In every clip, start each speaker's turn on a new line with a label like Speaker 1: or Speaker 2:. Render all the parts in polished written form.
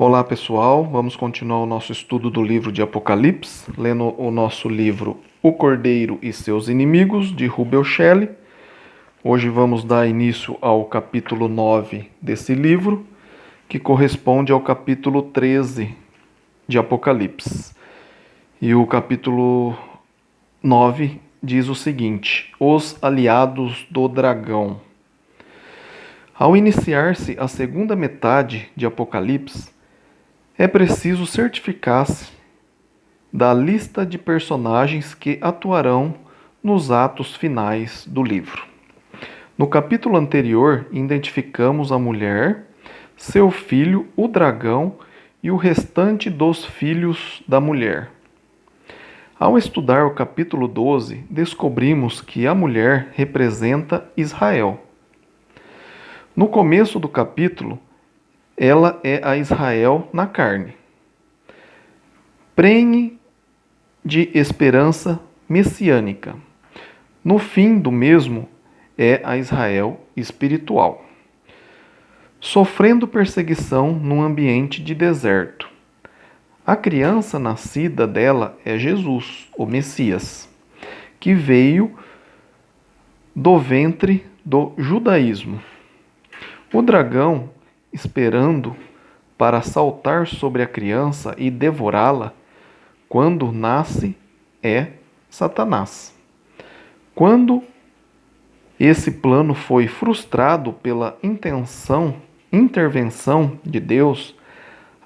Speaker 1: Olá pessoal, vamos continuar o nosso estudo do livro de Apocalipse, lendo o nosso livro O Cordeiro e Seus Inimigos, de Rubel Shelley. Hoje vamos dar início ao capítulo 9 desse livro, que corresponde ao capítulo 13 de Apocalipse. E o capítulo 9 diz o seguinte: Os aliados do dragão. Ao iniciar-se a segunda metade de Apocalipse, é preciso certificar-se da lista de personagens que atuarão nos atos finais do livro. No capítulo anterior, identificamos a mulher, seu filho, o dragão e o restante dos filhos da mulher. Ao estudar o capítulo 12, descobrimos que a mulher representa Israel. No começo do capítulo, ela é a Israel na carne, prenhe de esperança messiânica. No fim do mesmo, é a Israel espiritual, sofrendo perseguição num ambiente de deserto. A criança nascida dela é Jesus, o Messias, que veio do ventre do judaísmo. O dragão, esperando para saltar sobre a criança e devorá-la, quando nasce, é Satanás. Quando esse plano foi frustrado pela intervenção de Deus,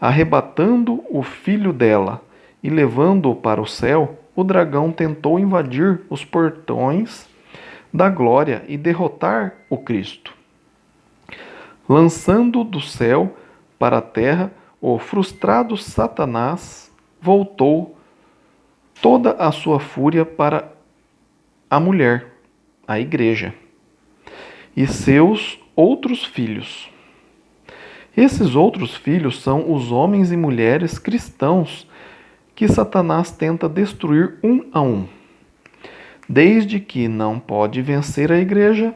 Speaker 1: arrebatando o filho dela e levando-o para o céu, o dragão tentou invadir os portões da glória e derrotar o Cristo. Lançando do céu para a terra, o frustrado Satanás voltou toda a sua fúria para a mulher, a igreja, e seus outros filhos. Esses outros filhos são os homens e mulheres cristãos que Satanás tenta destruir um a um. Desde que não pode vencer a igreja,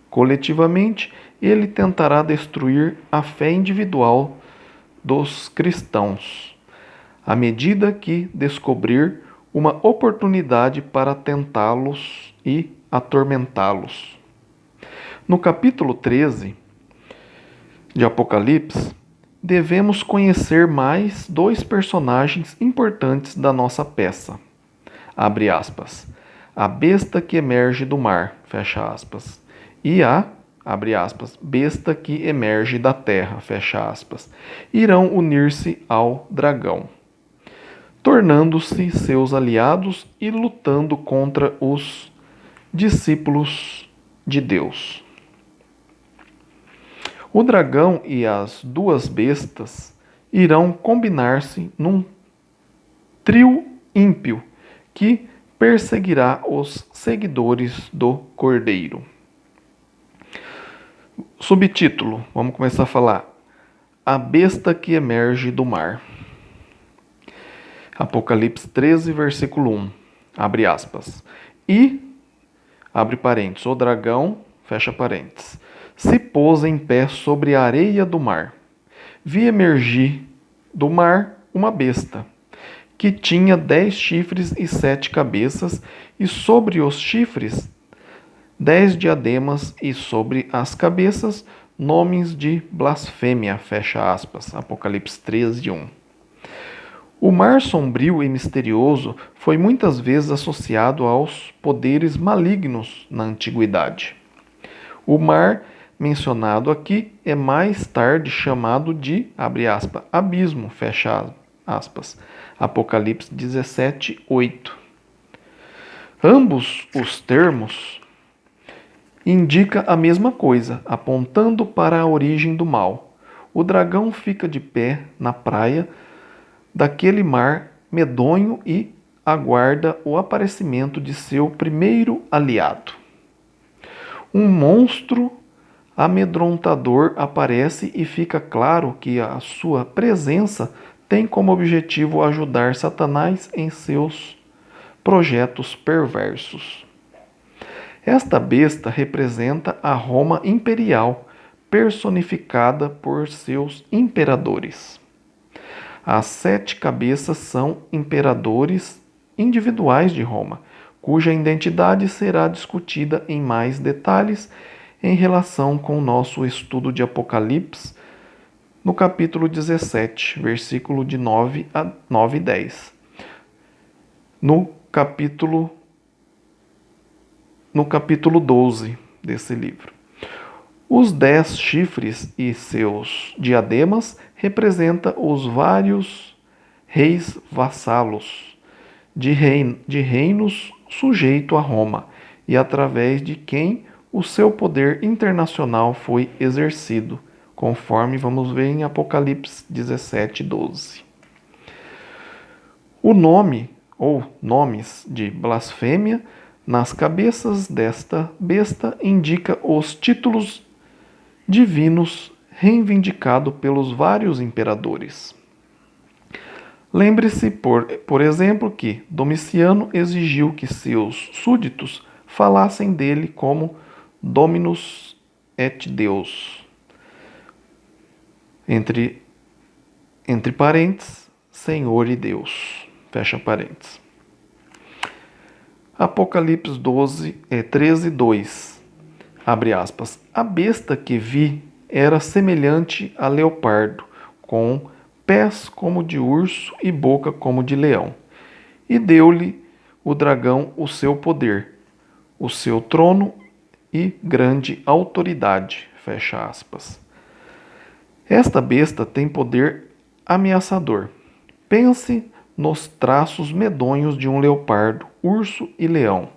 Speaker 1: coletivamente, ele tentará destruir a fé individual dos cristãos, à medida que descobrir uma oportunidade para tentá-los e atormentá-los. No capítulo 13 de Apocalipse, devemos conhecer mais dois personagens importantes da nossa peça. Abre aspas. A besta que emerge do mar, fecha aspas. E a, abre aspas, besta que emerge da terra, fecha aspas, irão unir-se ao dragão, tornando-se seus aliados e lutando contra os discípulos de Deus. O dragão e as duas bestas irão combinar-se num trio ímpio que perseguirá os seguidores do Cordeiro. Subtítulo, vamos começar a falar. A besta que emerge do mar. Apocalipse 13, versículo 1, abre aspas. E, abre parênteses, o dragão, fecha parênteses, se pôs em pé sobre a areia do mar. Vi emergir do mar uma besta, que tinha 10 chifres e 7 cabeças, e sobre os chifres 10 diademas, e sobre as cabeças nomes de blasfêmia, fecha aspas. Apocalipse 13, 1. O mar sombrio e misterioso foi muitas vezes associado aos poderes malignos na antiguidade. O mar mencionado aqui é mais tarde chamado de, abre aspas, abismo, fecha aspas. Apocalipse 17, 8. Ambos os termos indicam a mesma coisa, apontando para a origem do mal. O dragão fica de pé na praia daquele mar medonho e aguarda o aparecimento de seu primeiro aliado. Um monstro amedrontador aparece e fica claro que a sua presença tem como objetivo ajudar Satanás em seus projetos perversos. Esta besta representa a Roma imperial, personificada por seus imperadores. As 7 cabeças são imperadores individuais de Roma, cuja identidade será discutida em mais detalhes em relação com o nosso estudo de Apocalipse, no capítulo 17, versículo de 9 e 10. No capítulo 12 desse livro. Os 10 chifres e seus diademas representam os vários reis vassalos de reinos sujeitos a Roma e através de quem o seu poder internacional foi exercido, conforme vamos ver em Apocalipse 17, 12. O nome ou nomes de blasfêmia nas cabeças desta besta indica os títulos divinos reivindicados pelos vários imperadores. Lembre-se, por exemplo, que Domiciano exigiu que seus súditos falassem dele como Dominus et Deus. Entre parênteses, Senhor e Deus. Fecha parênteses. Apocalipse 13, 2. Abre aspas. A besta que vi era semelhante a leopardo, com pés como de urso e boca como de leão. E deu-lhe o dragão o seu poder, o seu trono e grande autoridade. Fecha aspas. Esta besta tem poder ameaçador. Pense nos traços medonhos de um leopardo, urso e leão.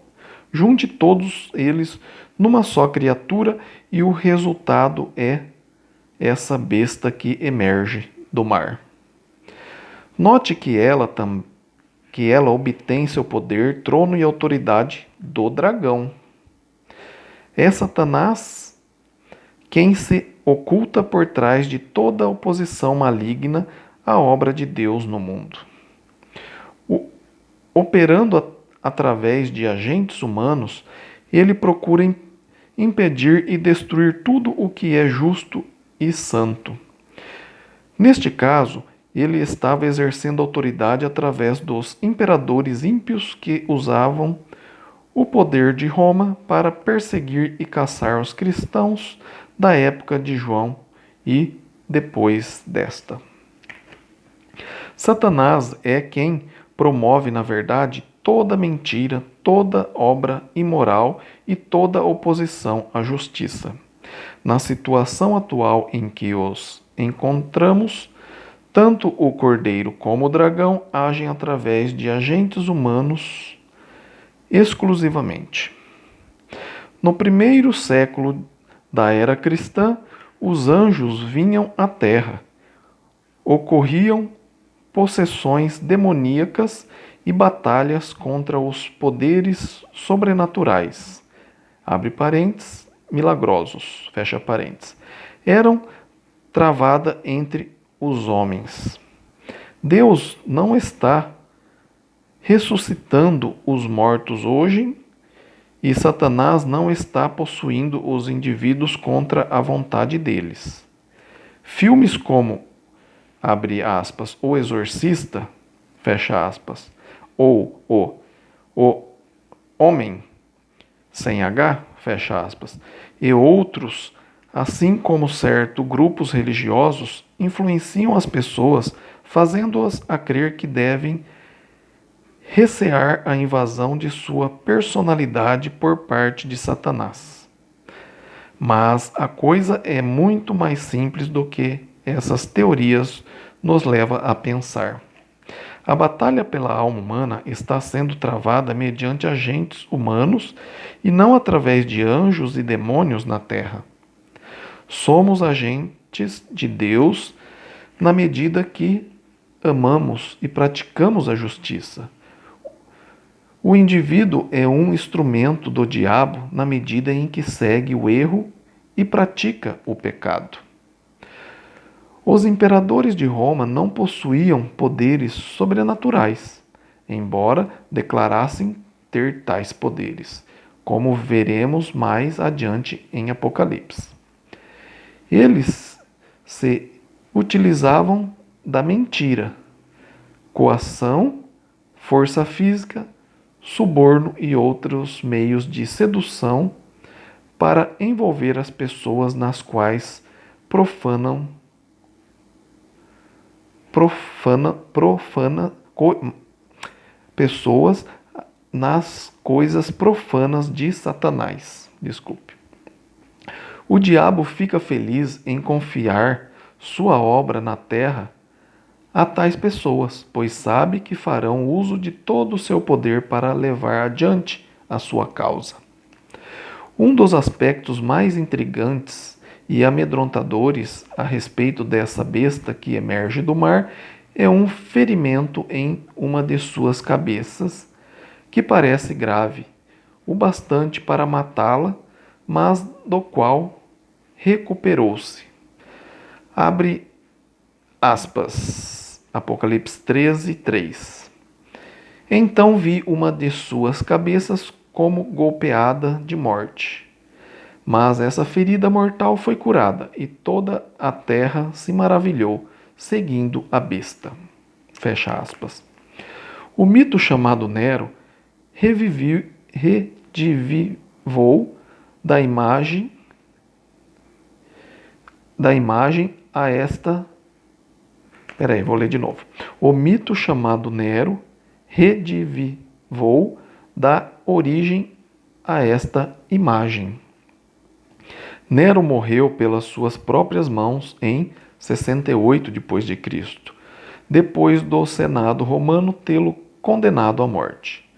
Speaker 1: Junte todos eles numa só criatura e o resultado é essa besta que emerge do mar. Note que ela obtém seu poder, trono e autoridade do dragão. É Satanás quem se oculta por trás de toda a oposição maligna à obra de Deus no mundo. Operando através de agentes humanos, ele procura impedir e destruir tudo o que é justo e santo. Neste caso, ele estava exercendo autoridade através dos imperadores ímpios que usavam o poder de Roma para perseguir e caçar os cristãos da época de João e depois desta. Satanás é quem promove, na verdade, toda mentira, toda obra imoral e toda oposição à justiça. Na situação atual em que os encontramos, tanto o cordeiro como o dragão agem através de agentes humanos exclusivamente. No primeiro século da era cristã, os anjos vinham à terra. Ocorriam possessões demoníacas e batalhas contra os poderes sobrenaturais. Abre parênteses, milagrosos, fecha parênteses. Eram travada entre os homens. Deus não está ressuscitando os mortos hoje e Satanás não está possuindo os indivíduos contra a vontade deles. Filmes como, abre aspas, O Exorcista, fecha aspas, ou o Homem, sem H, fecha aspas, e outros, assim como certos grupos religiosos, influenciam as pessoas, fazendo-as a crer que devem recear a invasão de sua personalidade por parte de Satanás. Mas a coisa é muito mais simples do que essas teorias nos levam a pensar. A batalha pela alma humana está sendo travada mediante agentes humanos e não através de anjos e demônios na Terra. Somos agentes de Deus na medida que amamos e praticamos a justiça. O indivíduo é um instrumento do diabo na medida em que segue o erro e pratica o pecado. Os imperadores de Roma não possuíam poderes sobrenaturais, embora declarassem ter tais poderes, como veremos mais adiante em Apocalipse. Eles se utilizavam da mentira, coação, força física, suborno e outros meios de sedução para envolver as pessoas nas quais profanam pessoas nas coisas profanas de Satanás. Desculpe. O diabo fica feliz em confiar sua obra na terra a tais pessoas, pois sabe que farão uso de todo o seu poder para levar adiante a sua causa. Um dos aspectos mais intrigantes e amedrontadores a respeito dessa besta que emerge do mar é um ferimento em uma de suas cabeças, que parece grave, o bastante para matá-la, mas do qual recuperou-se. Abre aspas. Apocalipse 13, 3. Então vi uma de suas cabeças como golpeada de morte. Mas essa ferida mortal foi curada, e toda a terra se maravilhou, seguindo a besta. Fecha aspas. O mito chamado Nero redivivou da imagem a esta. Peraí, vou ler de novo. O mito chamado Nero redivivou da origem a esta imagem. Nero morreu pelas suas próprias mãos em 68 d.C., depois do Senado romano tê-lo condenado à morte.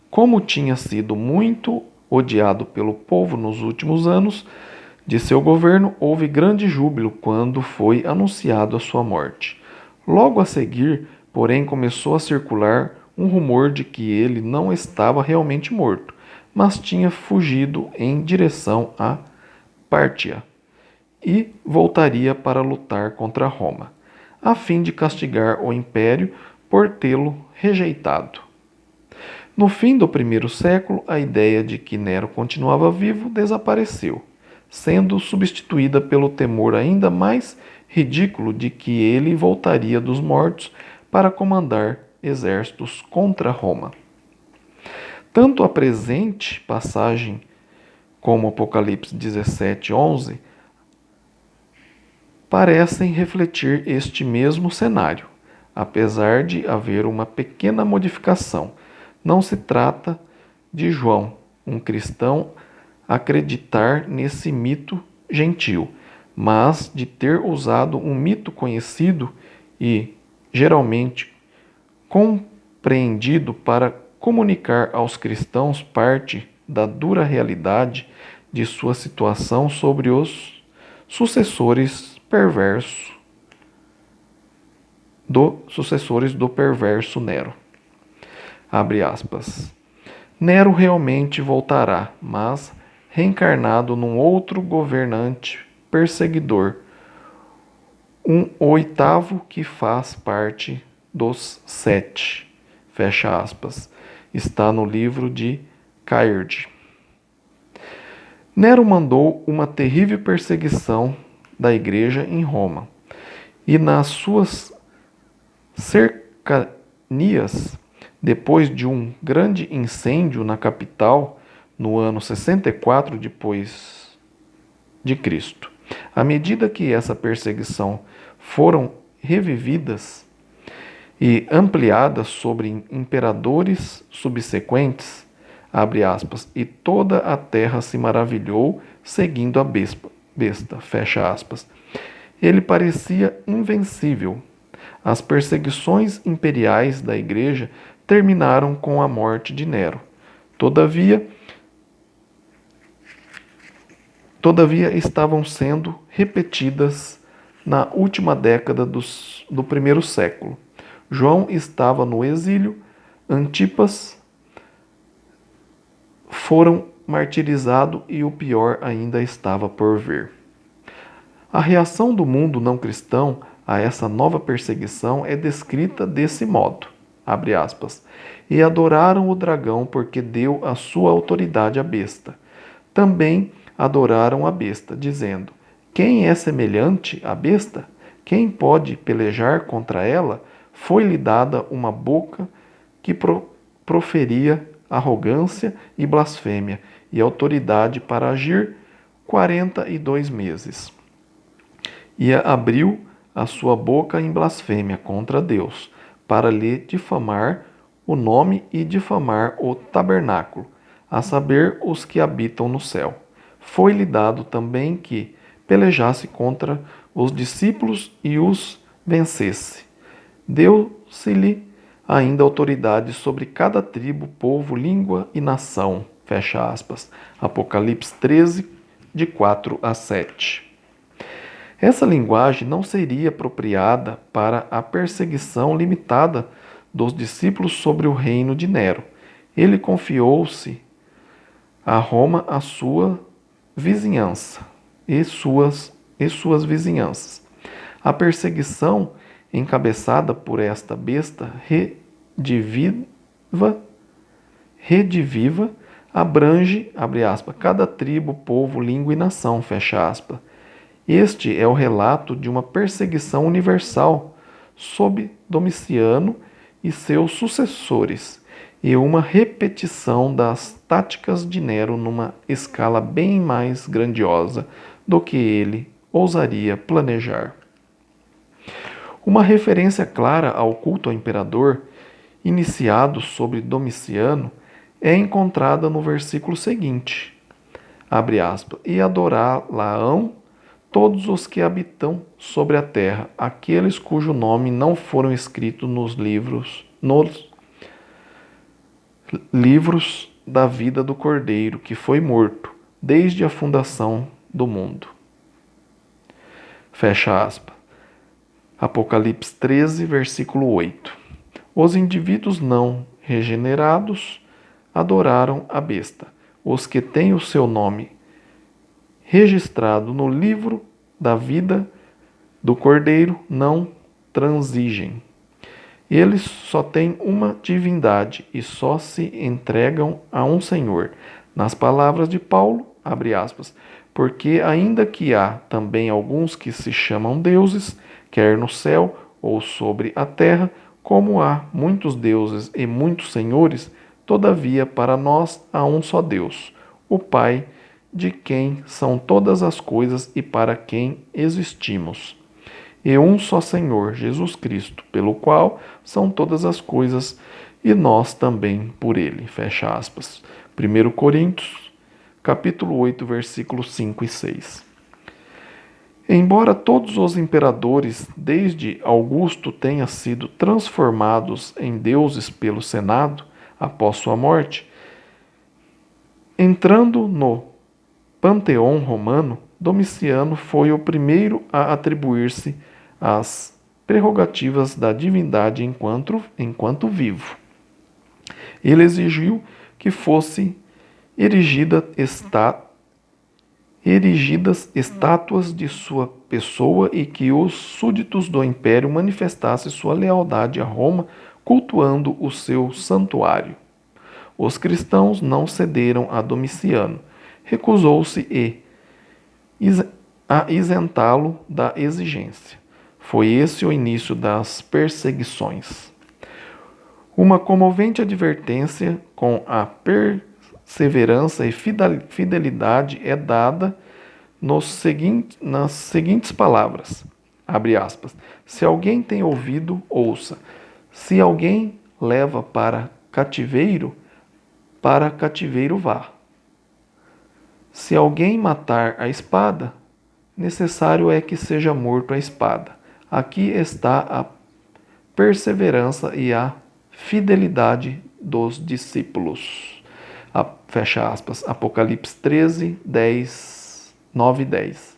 Speaker 1: Como tinha sido muito odiado pelo povo nos últimos anos de seu governo, houve grande júbilo quando foi anunciado a sua morte. Logo a seguir, porém, começou a circular um rumor de que ele não estava realmente morto, mas tinha fugido em direção a Pártia e voltaria para lutar contra Roma, a fim de castigar o império por tê-lo rejeitado. No fim do primeiro século, a ideia de que Nero continuava vivo desapareceu, sendo substituída pelo temor ainda mais ridículo de que ele voltaria dos mortos para comandar exércitos contra Roma. Tanto a presente passagem como Apocalipse 17, 11 parecem refletir este mesmo cenário, apesar de haver uma pequena modificação. Não se trata de João, um cristão, acreditar nesse mito gentil, mas de ter usado um mito conhecido e geralmente compreendido para comunicar aos cristãos parte da dura realidade de sua situação sobre os sucessores do perverso Nero. Abre aspas. Nero realmente voltará, mas reencarnado num outro governante perseguidor, um oitavo que faz parte dos 7. Fecha aspas. Está no livro de Cairde. Nero mandou uma terrível perseguição da igreja em Roma, e nas suas cercanias, depois de um grande incêndio na capital no ano 64 depois de Cristo. À medida que essa perseguição foram revividas e ampliadas sobre imperadores subsequentes, abre aspas, e toda a terra se maravilhou seguindo a besta, fecha aspas. Ele parecia invencível. As perseguições imperiais da igreja terminaram com a morte de Nero. Todavia estavam sendo repetidas na última década do primeiro século. João estava no exílio, Antipas foram martirizado e o pior ainda estava por vir. A reação do mundo não cristão a essa nova perseguição é descrita desse modo, abre aspas, e adoraram o dragão porque deu a sua autoridade à besta. Também adoraram a besta, dizendo, quem é semelhante à besta? Quem pode pelejar contra ela? Foi-lhe dada uma boca que proferia arrogância e blasfêmia, e autoridade para agir 42 meses. E abriu a sua boca em blasfêmia contra Deus, para lhe difamar o nome e difamar o tabernáculo, a saber, os que habitam no céu. Foi-lhe dado também que pelejasse contra os discípulos e os vencesse. Deu-se-lhe ainda autoridade sobre cada tribo, povo, língua e nação. Fecha aspas. Apocalipse 13, de 4 a 7. Essa linguagem não seria apropriada para a perseguição limitada dos discípulos sobre o reino de Nero. Ele confiou-se a Roma a sua vizinhança e suas vizinhanças. A perseguição encabeçada por esta besta rediviva abrange, abre aspas, cada tribo, povo, língua e nação, fecha aspas. Este é o relato de uma perseguição universal sob Domiciano e seus sucessores, e uma repetição das táticas de Nero numa escala bem mais grandiosa do que ele ousaria planejar. Uma referência clara ao culto ao imperador, iniciado sobre Domiciano, é encontrada no versículo seguinte, abre aspas, e adorá-la-ão todos os que habitam sobre a terra, aqueles cujo nome não foram escritos nos livros da vida do Cordeiro, que foi morto desde a fundação do mundo. Fecha aspas. Apocalipse 13, versículo 8. Os indivíduos não regenerados adoraram a besta. Os que têm o seu nome registrado no livro da vida do Cordeiro não transigem. Eles só têm uma divindade e só se entregam a um Senhor. Nas palavras de Paulo, abre aspas, porque ainda que há também alguns que se chamam deuses, quer no céu ou sobre a terra, como há muitos deuses e muitos senhores, todavia para nós há um só Deus, o Pai, de quem são todas as coisas e para quem existimos. E um só Senhor, Jesus Cristo, pelo qual são todas as coisas e nós também por ele. Fecha aspas. 1 Coríntios, capítulo 8, versículos 5 e 6. Embora todos os imperadores, desde Augusto, tenham sido transformados em deuses pelo Senado após sua morte, entrando no panteão romano, Domiciano foi o primeiro a atribuir-se as prerrogativas da divindade enquanto vivo. Ele exigiu que fosse erigidas estátuas de sua pessoa e que os súditos do império manifestassem sua lealdade a Roma, cultuando o seu santuário. Os cristãos não cederam a Domiciano, recusou-se a isentá-lo da exigência. Foi esse o início das perseguições. Uma comovente advertência com a perseverança e fidelidade é dada nas seguintes palavras, abre aspas, se alguém tem ouvido, ouça. Se alguém leva para cativeiro vá. Se alguém matar a espada, necessário é que seja morto a espada. Aqui está a perseverança e a fidelidade dos discípulos. Fecha aspas. Apocalipse 13, 9 e 10.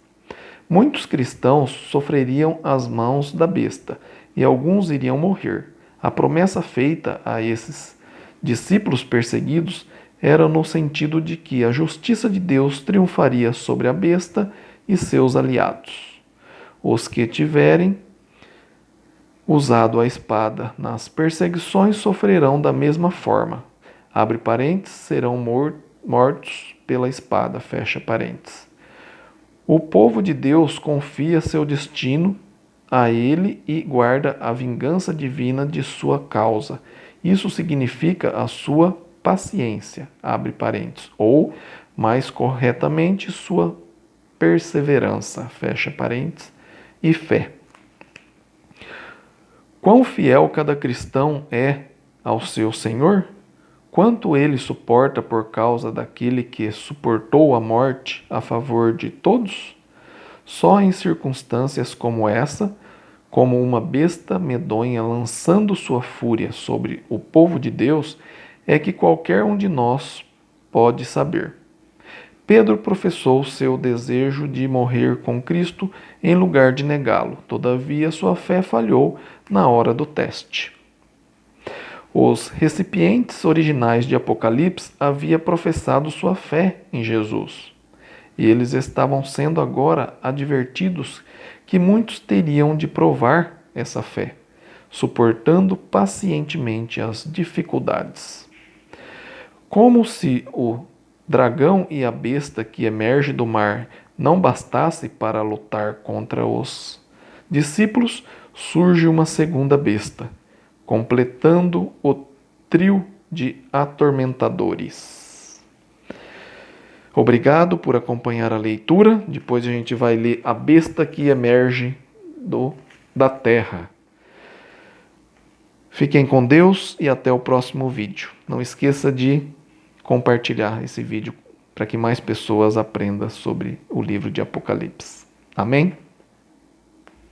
Speaker 1: Muitos cristãos sofreriam as mãos da besta e alguns iriam morrer. A promessa feita a esses discípulos perseguidos era no sentido de que a justiça de Deus triunfaria sobre a besta e seus aliados. Os que tiverem usado a espada nas perseguições sofrerão da mesma forma. Abre parênteses, serão mortos pela espada, fecha parênteses. O povo de Deus confia seu destino a ele e guarda a vingança divina de sua causa. Isso significa a sua paciência, abre parênteses, ou, mais corretamente, sua perseverança, fecha parênteses, e fé. Quão fiel cada cristão é ao seu Senhor? Quanto ele suporta por causa daquele que suportou a morte a favor de todos? Só em circunstâncias como essa, como uma besta medonha lançando sua fúria sobre o povo de Deus, é que qualquer um de nós pode saber. Pedro professou seu desejo de morrer com Cristo em lugar de negá-lo. Todavia, sua fé falhou na hora do teste. Os recipientes originais de Apocalipse haviam professado sua fé em Jesus. E eles estavam sendo agora advertidos que muitos teriam de provar essa fé, suportando pacientemente as dificuldades. Como se o dragão e a besta que emerge do mar não bastasse para lutar contra os discípulos, surge uma segunda besta, completando o trio de atormentadores. Obrigado por acompanhar a leitura. Depois a gente vai ler a besta que emerge da terra. Fiquem com Deus e até o próximo vídeo. Não esqueça de compartilhar esse vídeo para que mais pessoas aprendam sobre o livro de Apocalipse. Amém?